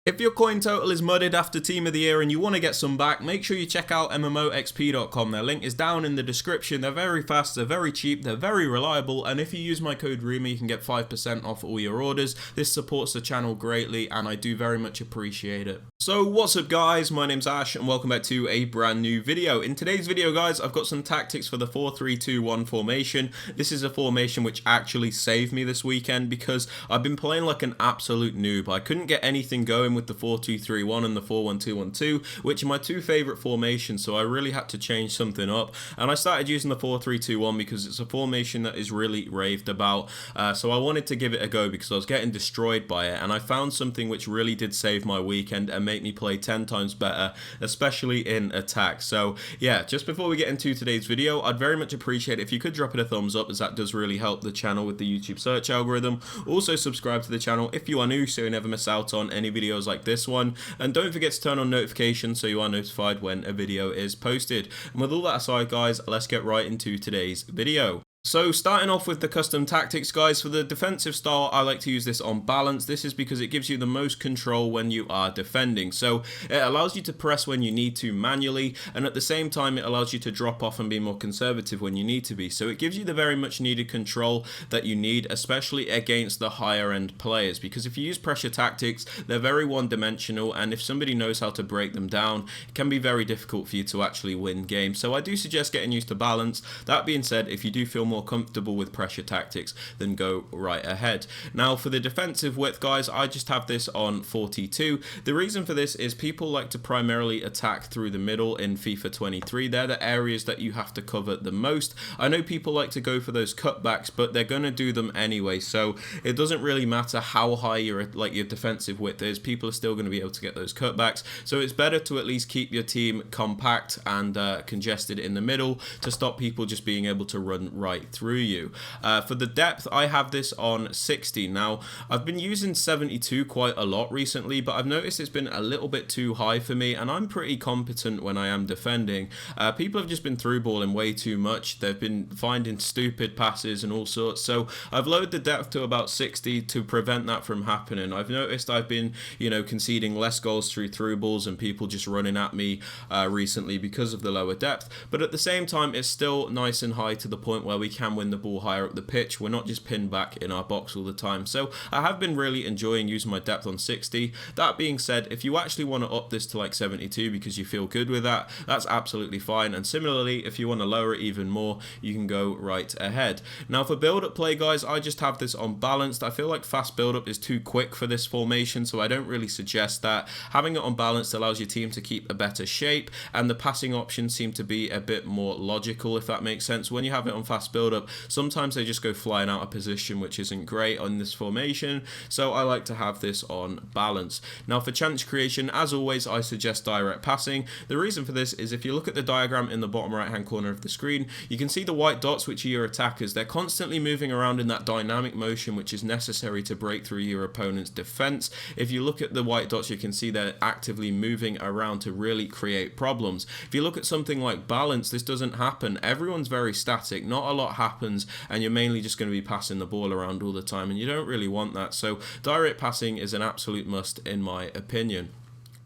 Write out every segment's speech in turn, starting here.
If your coin total is mudded after Team of the Year and you want to get some back, make sure you check out MMOXP.com. Their link is down in the description. They're very fast, they're very cheap, they're very reliable, and if you use my code Rema, you can get 5% off all your orders. This supports the channel greatly, and I do very much appreciate it. So what's up guys, my name's Ash, and welcome back to a brand new video. In today's video guys, I've got some tactics for the 4-3-2-1 formation. This is a formation which actually saved me this weekend because I've been playing like an absolute noob. I couldn't get anything going with the 4-2-3-1 and the 4-1-2-1-2, which are my two favorite formations, so I really had to change something up, and I started using the 4-3-2-1 because it's a formation that is really raved about. So I wanted to give it a go because I was getting destroyed by it, and I found something which really did save my weekend and make me play 10 times better, especially in attack. So yeah, just before we get into today's video, I'd very much appreciate it if you could drop it a thumbs up, as that does really help the channel with the YouTube search algorithm. Also subscribe to the channel if you are new so you never miss out on any videos like this one, and don't forget to turn on notifications so you are notified when a video is posted. And with all that aside guys, let's get right into today's video. So starting off with the custom tactics guys, for the defensive style I like to use this on balance. This is because it gives you the most control when you are defending, so it allows you to press when you need to manually, and at the same time it allows you to drop off and be more conservative when you need to be. So it gives you the very much needed control that you need, especially against the higher end players, because if you use pressure tactics, they're very one-dimensional, and if somebody knows how to break them down, it can be very difficult for you to actually win games. So I do suggest getting used to balance. That being said, if you do feel more comfortable with pressure tactics, then go right ahead. Now for the defensive width guys, I just have this on 42. The reason for this is people like to primarily attack through the middle in FIFA 23. They're the areas that you have to cover the most. I know people like to go for those cutbacks, but they're going to do them anyway, so it doesn't really matter how high your defensive width is, people are still going to be able to get those cutbacks. So it's better to at least keep your team compact and congested in the middle to stop people just being able to run right through you. For the depth, I have this on 60. Now I've been using 72 quite a lot recently, but I've noticed it's been a little bit too high for me, and I'm pretty competent when I am defending. People have just been through balling way too much. They've been finding stupid passes and all sorts, so I've lowered the depth to about 60 to prevent that from happening. I've noticed I've been, conceding less goals through balls and people just running at me recently because of the lower depth, but at the same time it's still nice and high to the point where we can win the ball higher up the pitch. We're not just pinned back in our box all the time. So I have been really enjoying using my depth on 60. That being said, if you actually want to up this to like 72 because you feel good with that, that's absolutely fine. And similarly, if you want to lower it even more, you can go right ahead. Now for build-up play guys, I just have this on balanced. I feel like fast build-up is too quick for this formation, so I don't really suggest that. Having it on balanced allows your team to keep a better shape, and the passing options seem to be a bit more logical, if that makes sense. When you have it on fast build-up, sometimes they just go flying out of position, which isn't great on this formation, so I like to have this on balance. Now for chance creation, as always, I suggest direct passing. The reason for this is if you look at the diagram in the bottom right hand corner of the screen, you can see the white dots, which are your attackers. They're constantly moving around in that dynamic motion which is necessary to break through your opponent's defense. If you look at the white dots, you can see they're actively moving around to really create problems. If you look at something like balance, this doesn't happen. Everyone's very static, not a lot happens, and you're mainly just going to be passing the ball around all the time, and you don't really want that. So direct passing is an absolute must in my opinion.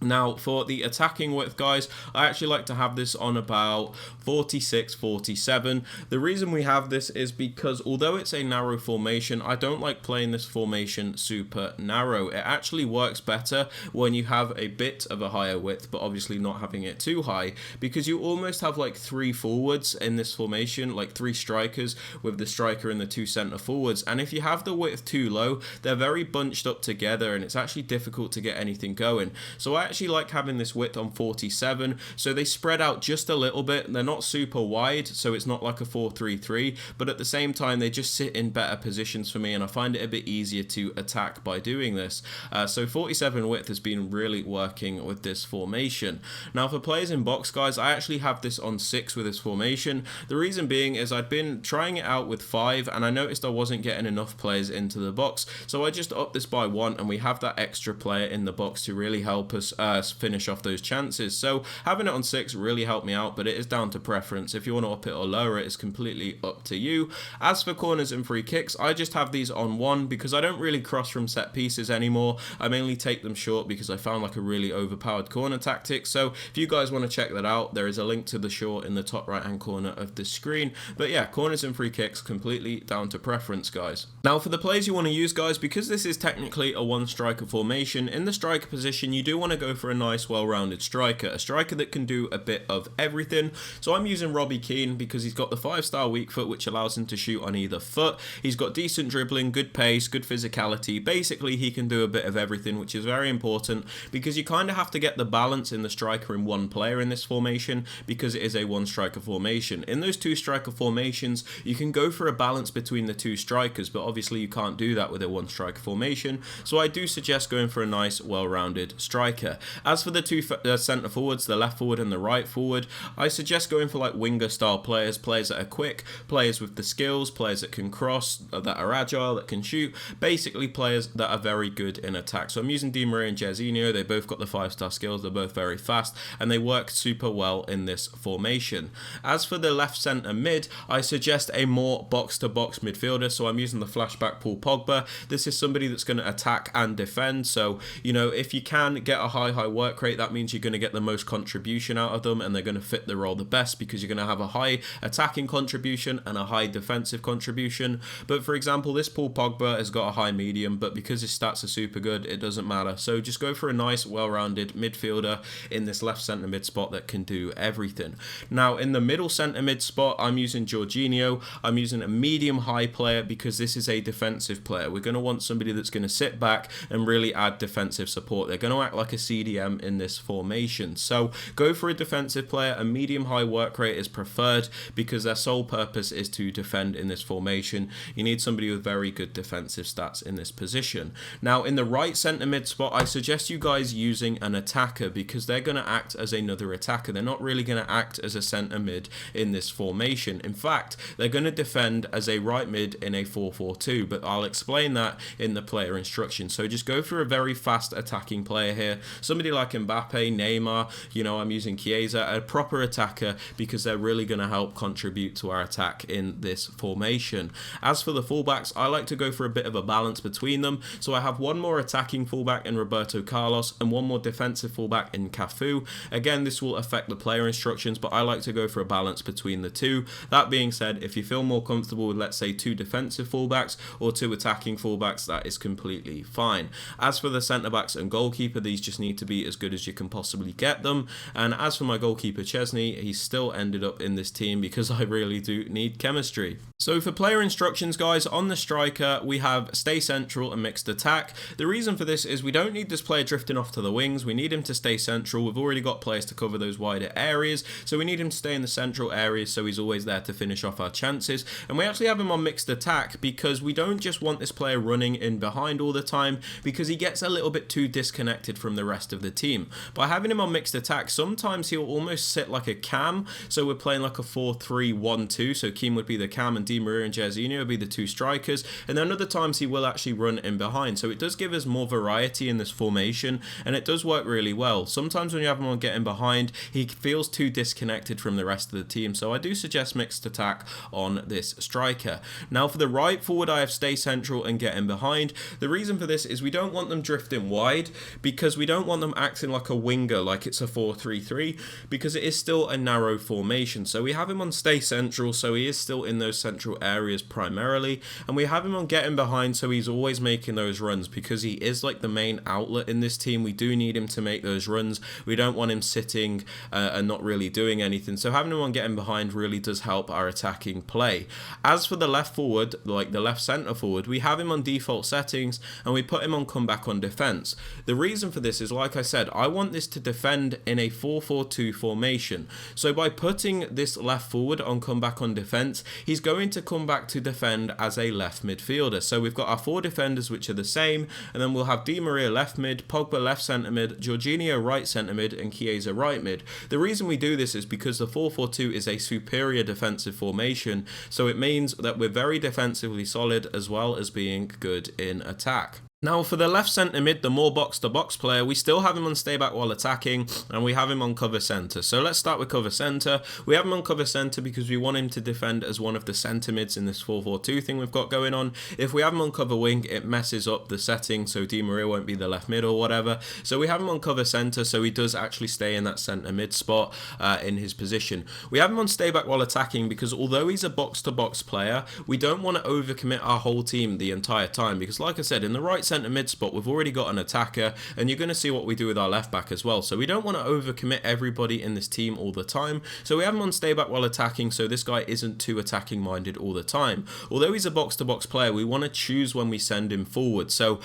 Now for the attacking width guys, I actually like to have this on about 46, 47. The reason we have this is because although it's a narrow formation, I don't like playing this formation super narrow. It actually works better when you have a bit of a higher width, but obviously not having it too high, because you almost have like 3 forwards in this formation, like 3 strikers with the striker and the 2 center forwards, and if you have the width too low, they're very bunched up together and it's actually difficult to get anything going. So I actually like having this width on 47, so they spread out just a little bit. They're not super wide, so it's not like a 4-3-3, but at the same time they just sit in better positions for me, and I find it a bit easier to attack by doing this. So 47 width has been really working with this formation. Now for players in box guys, I actually have this on 6 with this formation. The reason being is I'd been trying it out with 5 and I noticed I wasn't getting enough players into the box, so I just upped this by 1, and we have that extra player in the box to really help us finish off those chances. So having it on 6 really helped me out, but it is down to preference. If you want to up it or lower it, it's completely up to you. As for corners and free kicks, I just have these on 1 because I don't really cross from set pieces anymore. I mainly take them short because I found like a really overpowered corner tactic. So if you guys want to check that out, there is a link to the short in the top right hand corner of the screen. But yeah, corners and free kicks completely down to preference, guys. Now for the plays you want to use, guys, because this is technically a 1 striker formation, in the striker position you do want to go for a nice well-rounded striker, a striker that can do a bit of everything. So I'm using Robbie Keane because he's got the 5-star weak foot, which allows him to shoot on either foot. He's got decent dribbling, good pace, good physicality. Basically he can do a bit of everything, which is very important because you kind of have to get the balance in the striker in one player in this formation because it is a 1 striker formation. In those 2 striker formations you can go for a balance between the 2 strikers, but obviously you can't do that with a 1 striker formation. So I do suggest going for a nice well-rounded striker. As for the 2 centre forwards, the left forward and the right forward, I suggest going for like winger style players, players that are quick, players with the skills, players that can cross, that are agile, that can shoot, basically players that are very good in attack. So I'm using Di Maria and Jairzinho. They both got the 5-star skills, they're both very fast, and they work super well in this formation. As for the left centre mid, I suggest a more box-to-box midfielder, so I'm using the flashback Paul Pogba. This is somebody that's going to attack and defend, so you know, if you can get a high work rate, that means you're going to get the most contribution out of them and they're going to fit the role the best because you're going to have a high attacking contribution and a high defensive contribution. But for example, this Paul Pogba has got a high medium, but because his stats are super good, it doesn't matter. So just go for a nice well-rounded midfielder in this left centre mid spot that can do everything. Now in the middle centre mid spot, I'm using Jorginho. I'm using a medium high player because this is a defensive player. We're going to want somebody that's going to sit back and really add defensive support. They're going to act like a CDM in this formation. So go for a defensive player. A medium high work rate is preferred because their sole purpose is to defend in this formation. You need somebody with very good defensive stats in this position. Now in the right centre mid spot, I suggest you guys using an attacker because they're going to act as another attacker. They're not really going to act as a centre mid in this formation. In fact, they're going to defend as a right mid in a 4-4-2, but I'll explain that in the player instructions. So just go for a very fast attacking player here. Somebody like Mbappe, Neymar, you know, I'm using Chiesa, a proper attacker because they're really going to help contribute to our attack in this formation. As for the fullbacks, I like to go for a bit of a balance between them. So I have one more attacking fullback in Roberto Carlos and one more defensive fullback in Cafu. Again, this will affect the player instructions, but I like to go for a balance between the 2. That being said, if you feel more comfortable with, let's say, 2 defensive fullbacks or 2 attacking fullbacks, that is completely fine. As for the centre backs and goalkeeper, these just need to be as good as you can possibly get them. And as for my goalkeeper Chesney, he still ended up in this team because I really do need chemistry. So for player instructions, guys, on the striker we have stay central and mixed attack. The reason for this is we don't need this player drifting off to the wings. We need him to stay central. We've already got players to cover those wider areas, so we need him to stay in the central areas so he's always there to finish off our chances. And we actually have him on mixed attack because we don't just want this player running in behind all the time because he gets a little bit too disconnected from the rest of the team. By having him on mixed attack, sometimes he'll almost sit like a cam, so we're playing like a 4-3-1-2, so Keane would be the cam and Di Maria and Jairzinho would be the 2 strikers, and then other times he will actually run in behind, so it does give us more variety in this formation and it does work really well. Sometimes when you have him on getting behind, he feels too disconnected from the rest of the team, so I do suggest mixed attack on this striker. Now for the right forward, I have stay central and get in behind. The reason for this is we don't want them drifting wide because we don't want them acting like a winger, like it's a 4-3-3, because it is still a narrow formation. So we have him on stay central, so he is still in those central areas primarily, and we have him on getting behind, so he's always making those runs because he is like the main outlet in this team. We do need him to make those runs. We don't want him sitting and not really doing anything, so having him on getting behind really does help our attacking play. As for the left forward, like the left centre forward, we have him on default settings and we put him on comeback on defence. The reason for this is, like I said, I want this to defend in a 4-4-2 formation. So by putting this left forward on comeback on defence, he's going to come back to defend as a left midfielder. So we've got our 4 defenders which are the same, and then we'll have Di Maria left mid, Pogba left centre mid, Jorginho right centre mid, and Chiesa right mid. The reason we do this is because the 4-4-2 is a superior defensive formation, so it means that we're very defensively solid as well as being good in attack. Now for the left centre mid, the more box to box player, we still have him on stay back while attacking, and we have him on cover centre. So let's start with cover centre. We have him on cover centre because we want him to defend as one of the centre mids in this 4-4-2 thing we've got going on. If we have him on cover wing, it messes up the setting, so Di Maria won't be the left mid or whatever. So we have him on cover centre, so he does actually stay in that centre mid spot in his position. We have him on stay back while attacking because although he's a box to box player, we don't want to overcommit our whole team the entire time, because like I said, in the right centre mid spot we've already got an attacker, and you're going to see what we do with our left back as well. So we don't want to overcommit everybody in this team all the time, so we have him on stay back while attacking, so this guy isn't too attacking minded all the time. Although he's a box to box player, we want to choose when we send him forward, so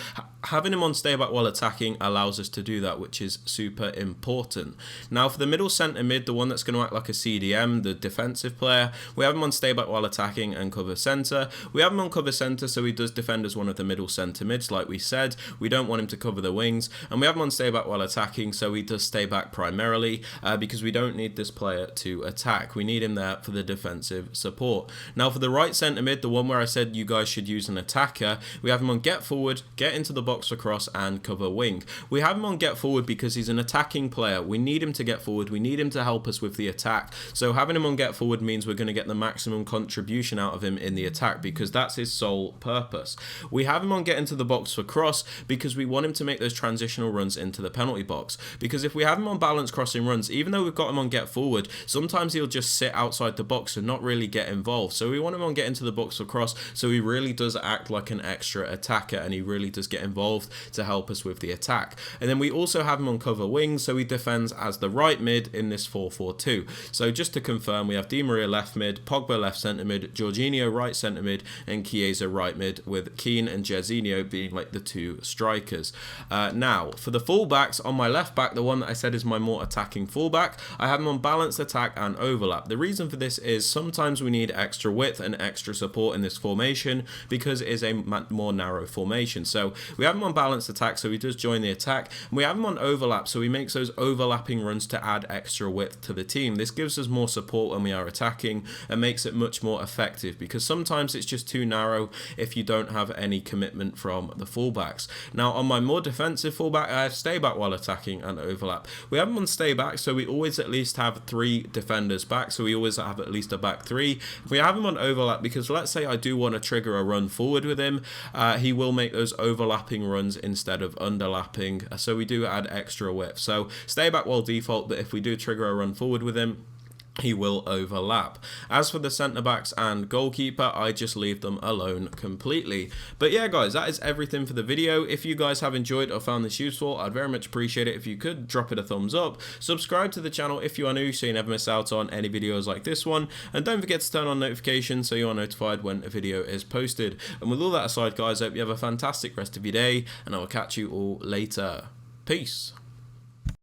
having him on stay back while attacking allows us to do that, which is super important. Now for the middle centre mid, the one that's going to act like a CDM, the defensive player, we have him on stay back while attacking and cover centre. We have him on cover centre, so he does defend as one of the middle centre mids like we said. We don't want him to cover the wings, and we have him on stay back while attacking, so he does stay back primarily because we don't need this player to attack. We need him there for the defensive support. Now for the right centre mid, the one where I said you guys should use an attacker, we have him on get forward, get into the box for cross, and cover wing. We have him on get forward because he's an attacking player. We need him to get forward, we need him to help us with the attack, so having him on get forward means we're going to get the maximum contribution out of him in the attack, because that's his sole purpose. We have him on get into the box for cross because we want him to make those transitional runs into the penalty box, because if we have him on balance crossing runs, even though we've got him on get forward, sometimes he'll just sit outside the box and not really get involved. So we want him on get into the box for cross, so he really does act like an extra attacker, and he really does get involved to help us with the attack. And then we also have him on cover wing, so he defends as the right mid in this 4-4-2. So just to confirm, we have Di Maria left mid, Pogba left centre mid, Jorginho right centre mid, and Chiesa right mid, with Keane and Jairzinho being like the two strikers. Now for the fullbacks, on my left back, the one that I said is my more attacking fullback, I have him on balanced attack and overlap. The reason for this is sometimes we need extra width and extra support in this formation because it is a more narrow formation. So we have him on balanced attack, so he does join the attack, and we have him on overlap, so he makes those overlapping runs to add extra width to the team. This gives us more support when we are attacking and makes it much more effective, because sometimes it's just too narrow if you don't have any commitment from the fullbacks. Now on my more defensive fullback, I have stay back while attacking and overlap. We have him on stay back, so we always at least have 3 defenders back, so we always have at least a back 3. We have him on overlap because let's say I do want to trigger a run forward with him, he will make those overlapping runs instead of underlapping, so we do add extra width. So stay back while default, but if we do trigger a run forward with him, he will overlap. As for the centre backs and goalkeeper, I just leave them alone completely. But yeah guys, that is everything for the video. If you guys have enjoyed or found this useful, I'd very much appreciate it if you could drop it a thumbs up. Subscribe to the channel if you are new so you never miss out on any videos like this one, and don't forget to turn on notifications so you are notified when a video is posted. And with all that aside guys, I hope you have a fantastic rest of your day, and I will catch you all later. Peace.